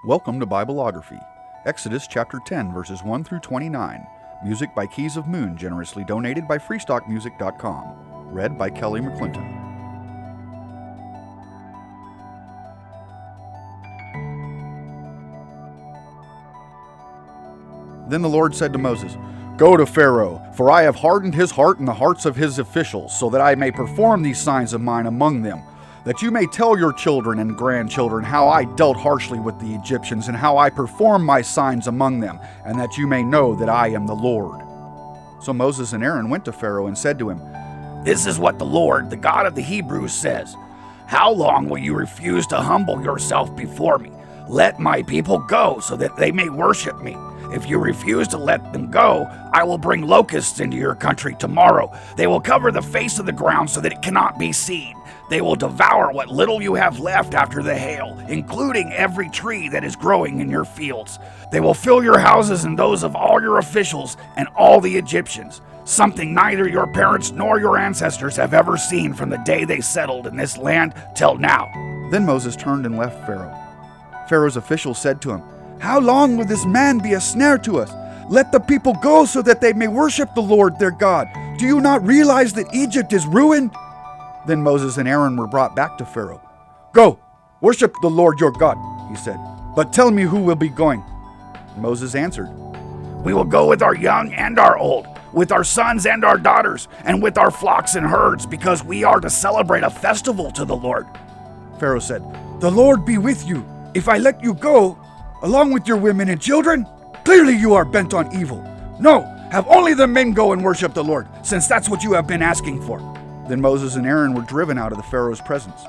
Welcome to Bibleography, Exodus chapter 10, verses 1 through 29. Music by Keys of Moon, generously donated by freestockmusic.com. Read by Kelly McClinton. Then the Lord said to Moses, "Go to Pharaoh, for I have hardened his heart and the hearts of his officials, so that I may perform these signs of mine among them, that you may tell your children and grandchildren how I dealt harshly with the Egyptians and how I performed my signs among them, and that you may know that I am the Lord." So Moses and Aaron went to Pharaoh and said to him, "This is what the Lord, the God of the Hebrews, says. How long will you refuse to humble yourself before me? Let my people go so that they may worship me. If you refuse to let them go, I will bring locusts into your country tomorrow. They will cover the face of the ground so that it cannot be seen. They will devour what little you have left after the hail, including every tree that is growing in your fields. They will fill your houses and those of all your officials and all the Egyptians, something neither your parents nor your ancestors have ever seen from the day they settled in this land till now." Then Moses turned and left Pharaoh. Pharaoh's officials said to him, "How long will this man be a snare to us? Let the people go so that they may worship the Lord their God. Do you not realize that Egypt is ruined?" Then Moses and Aaron were brought back to Pharaoh. "Go, worship the Lord your God," he said, "but tell me who will be going." Moses answered, "We will go with our young and our old, with our sons and our daughters, and with our flocks and herds, because we are to celebrate a festival to the Lord." Pharaoh said, "The Lord be with you. If I let you go, along with your women and children, clearly you are bent on evil. No, have only the men go and worship the Lord, since that's what you have been asking for." Then Moses and Aaron were driven out of the Pharaoh's presence.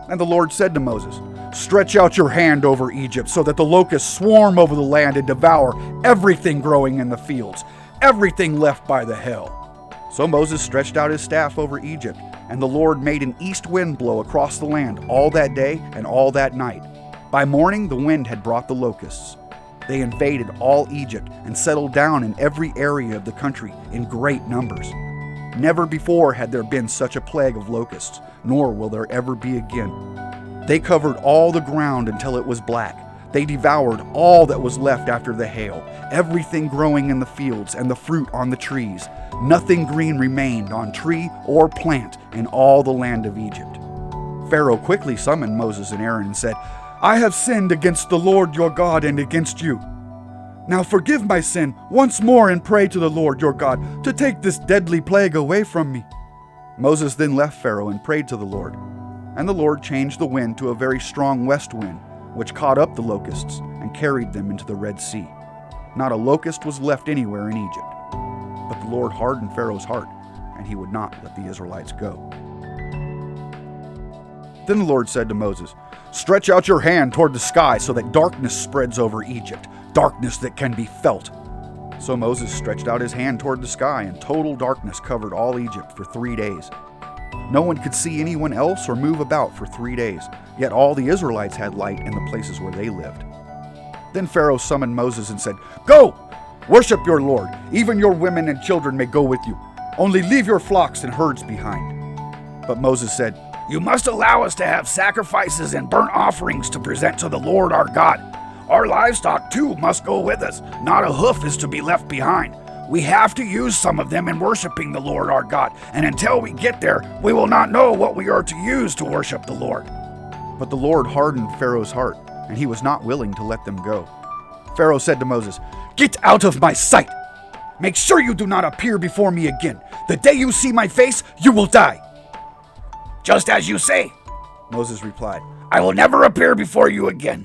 And the Lord said to Moses, "Stretch out your hand over Egypt so that the locusts swarm over the land and devour everything growing in the fields, everything left by the hail." So Moses stretched out his staff over Egypt, and the Lord made an east wind blow across the land all that day and all that night. By morning the wind had brought the locusts. They invaded all Egypt and settled down in every area of the country in great numbers. Never before had there been such a plague of locusts, nor will there ever be again. They covered all the ground until it was black. They devoured all that was left after the hail, everything growing in the fields and the fruit on the trees. Nothing green remained on tree or plant in all the land of Egypt. Pharaoh quickly summoned Moses and Aaron and said, "I have sinned against the Lord your God and against you. Now forgive my sin once more and pray to the Lord your God to take this deadly plague away from me." Moses then left Pharaoh and prayed to the Lord. And the Lord changed the wind to a very strong west wind, which caught up the locusts and carried them into the Red Sea. Not a locust was left anywhere in Egypt. But the Lord hardened Pharaoh's heart, and he would not let the Israelites go. Then the Lord said to Moses, "Stretch out your hand toward the sky so that darkness spreads over Egypt, darkness that can be felt." So Moses stretched out his hand toward the sky, and total darkness covered all Egypt for 3 days. No one could see anyone else or move about for 3 days, yet all the Israelites had light in the places where they lived. Then Pharaoh summoned Moses and said, "Go, worship your Lord. Even your women and children may go with you. Only leave your flocks and herds behind." But Moses said, "You must allow us to have sacrifices and burnt offerings to present to the Lord our God. Our livestock too must go with us. Not a hoof is to be left behind. We have to use some of them in worshiping the Lord our God, and until we get there, we will not know what we are to use to worship the Lord." But the Lord hardened Pharaoh's heart, and he was not willing to let them go. Pharaoh said to Moses, "Get out of my sight! Make sure you do not appear before me again. The day you see my face, you will die." "Just as you say," Moses replied. "I will never appear before you again."